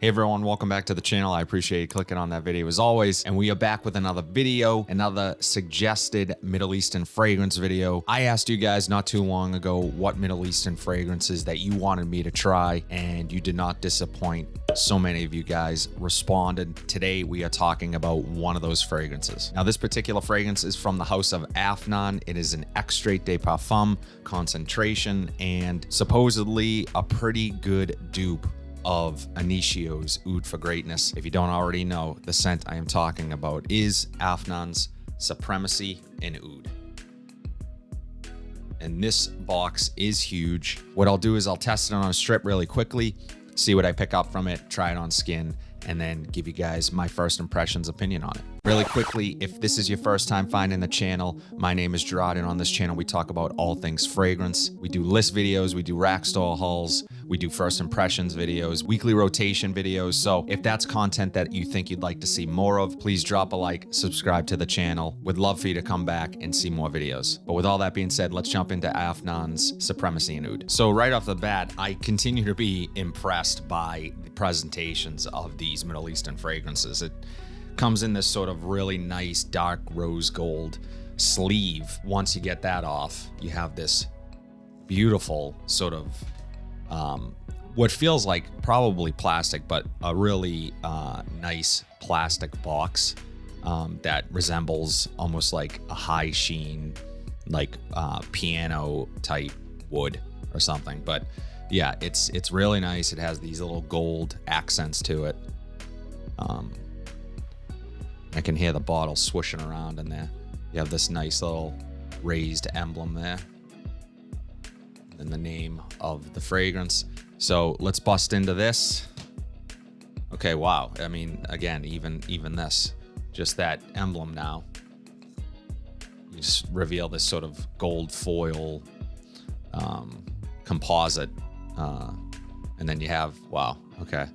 Hey everyone, welcome back to the channel. I appreciate you clicking on that video as always. And we are back with another video, another suggested Middle Eastern fragrance video. I asked you guys not too long ago what Middle Eastern fragrances that you wanted me to try, and you did not disappoint. So many of you guys responded. Today we are talking about one of those fragrances. Now this particular fragrance is from the house of Afnan. It is an extrait de parfum concentration and supposedly a pretty good dupe of Inicio's Oud for Greatness. If you don't already know, the scent I am talking about is Afnan's Supremacy In Oud. And this box is huge. What I'll do is I'll test it on a strip really quickly, see what I pick up from it, try it on skin, and then give you guys my first impressions opinion on it. Really quickly, if this is your first time finding the channel, my name is Gerard, and on this channel we talk about all things fragrance. We do list videos, we do rack store hauls, we do first impressions videos, weekly rotation videos. So if that's content that you think you'd like to see more of, please drop a like, subscribe to the channel. Would love for you to come back and see more videos. But with all that being said, let's jump into Afnan's Supremacy In Oud. So right off the bat, I continue to be impressed by the presentations of these Middle Eastern fragrances. It comes in this sort of really nice dark rose gold sleeve. Once you get that off, you have this beautiful sort of what feels like probably plastic, but a really nice plastic box that resembles almost like a high sheen, like piano type wood or something. But yeah, it's really nice. It has these little gold accents to it. I can hear the bottle swishing around in there. You have this nice little raised emblem there, and the name of the fragrance. So let's bust into this. Okay, wow. I mean, again, even this, just that emblem now. You just reveal this sort of gold foil composite, and then you have, wow, okay.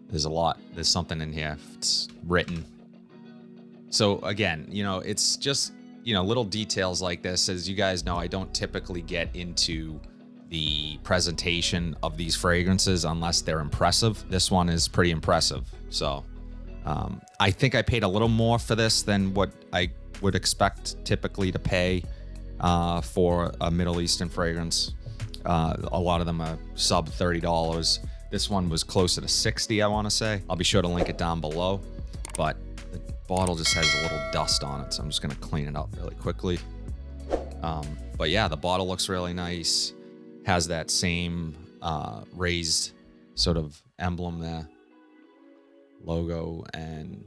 There's a lot. There's something in here. It's written. So again, you know, it's just, you know, little details like this. As you guys know, I don't typically get into the presentation of these fragrances unless they're impressive. This one is pretty impressive. So I think I paid a little more for this than what I would expect typically to pay for a Middle Eastern fragrance. A lot of them are sub $30. This one was closer to 60, I want to say. I'll be sure to link it down below, but the bottle just has a little dust on it, so I'm just going to clean it up really quickly. But yeah, the bottle looks really nice. Has that same raised sort of emblem there, logo, and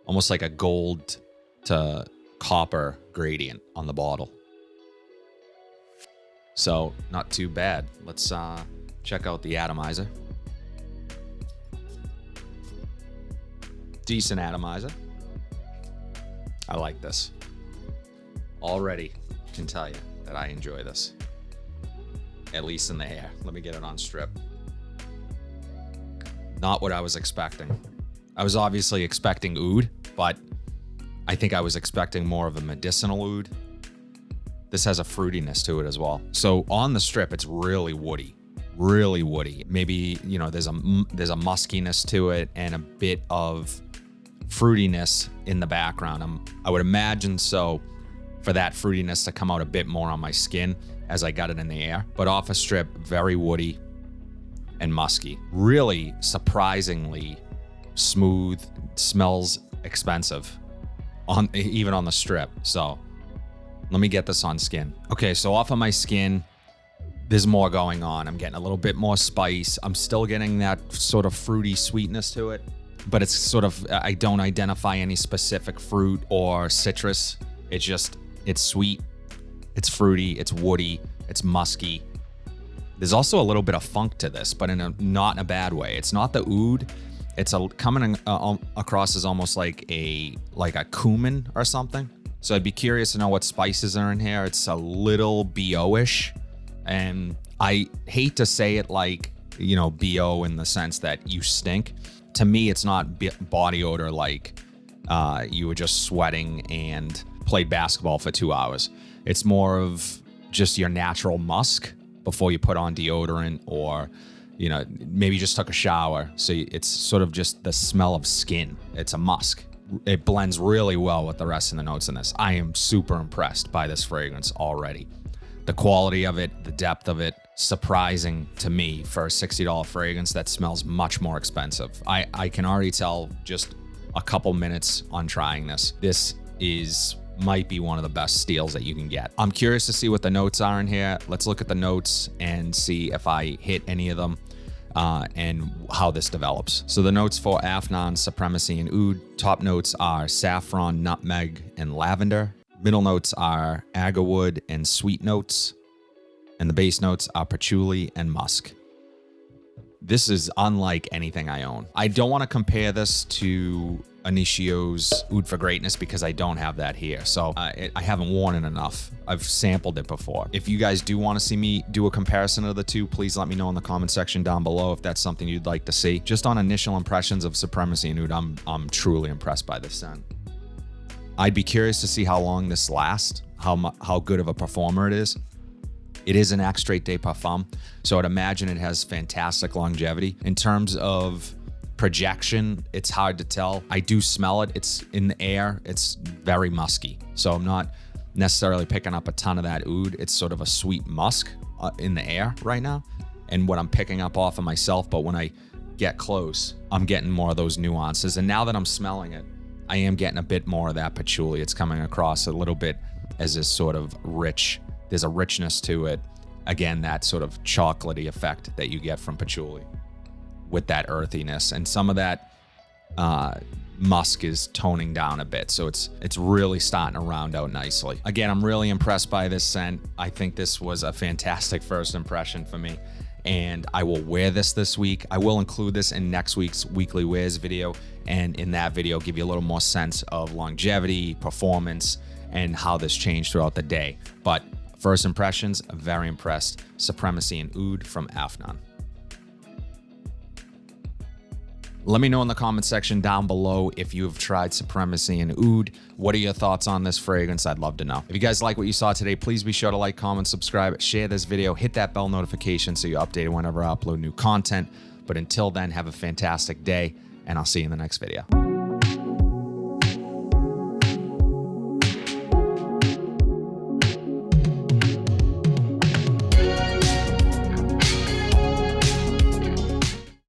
almost like a gold to copper gradient on the bottle. So not too bad. Let's check out the atomizer. Decent atomizer. I like this. Already can tell you that I enjoy this. At least in the hair. Let me get it on strip. Not what I was expecting. I was obviously expecting oud, but I think I was expecting more of a medicinal oud. This has a fruitiness to it as well. So on the strip, it's really woody. Really woody. Maybe, you know, there's a muskiness to it and a bit of fruitiness in the background. I would imagine so for that fruitiness to come out a bit more on my skin as I got it in the air. But off a strip, very woody and musky. Really surprisingly smooth. Smells expensive even on the strip. So let me get this on skin. Okay, so off of my skin, there's more going on. I'm getting a little bit more spice. I'm still getting that sort of fruity sweetness to it, but it's sort of, I don't identify any specific fruit or citrus. It's just, it's sweet, it's fruity, it's woody, it's musky. There's also a little bit of funk to this, but not in a bad way. It's not the oud. It's coming across as almost like a cumin or something. So I'd be curious to know what spices are in here. It's a little BO-ish. And I hate to say it like, you know, BO in the sense that you stink. To me, it's not body odor like you were just sweating and played basketball for 2 hours. It's more of just your natural musk before you put on deodorant or you know, maybe just took a shower. So it's sort of just the smell of skin. It's a musk. It blends really well with the rest of the notes in this. I am super impressed by this fragrance already. The quality of it, the depth of it, surprising to me for a $60 fragrance that smells much more expensive. I can already tell just a couple minutes on trying this. This might be one of the best steals that you can get. I'm curious to see what the notes are in here. Let's look at the notes and see if I hit any of them and how this develops. So the notes for Afnan Supremacy In Oud, top notes are saffron, nutmeg, and lavender. Middle notes are agarwood and sweet notes. And the base notes are patchouli and musk. This is unlike anything I own. I don't want to compare this to Initio's Oud for Greatness because I don't have that here. So I haven't worn it enough. I've sampled it before. If you guys do want to see me do a comparison of the two, please let me know in the comment section down below if that's something you'd like to see. Just on initial impressions of Supremacy In Oud, I'm truly impressed by this scent. I'd be curious to see how long this lasts, how good of a performer it is. It is an extrait de parfum, so I'd imagine it has fantastic longevity. In terms of projection, it's hard to tell. I do smell it. It's in the air. It's very musky, so I'm not necessarily picking up a ton of that oud. It's sort of a sweet musk in the air right now, and what I'm picking up off of myself, but when I get close, I'm getting more of those nuances. And now that I'm smelling it, I am getting a bit more of that patchouli. It's coming across a little bit as this sort of rich, there's a richness to it. Again, that sort of chocolatey effect that you get from patchouli with that earthiness. And some of that musk is toning down a bit. So it's really starting to round out nicely. Again, I'm really impressed by this scent. I think this was a fantastic first impression for me. And I will wear this week. I will include this in next week's weekly wears video. And in that video, give you a little more sense of longevity, performance, and how this changed throughout the day. But first impressions, very impressed. Supremacy In Oud from Afnan. Let me know in the comment section down below if you have tried Supremacy In Oud. What are your thoughts on this fragrance? I'd love to know. If you guys like what you saw today, please be sure to like, comment, subscribe, share this video, hit that bell notification so you're updated whenever I upload new content. But until then, have a fantastic day, and I'll see you in the next video.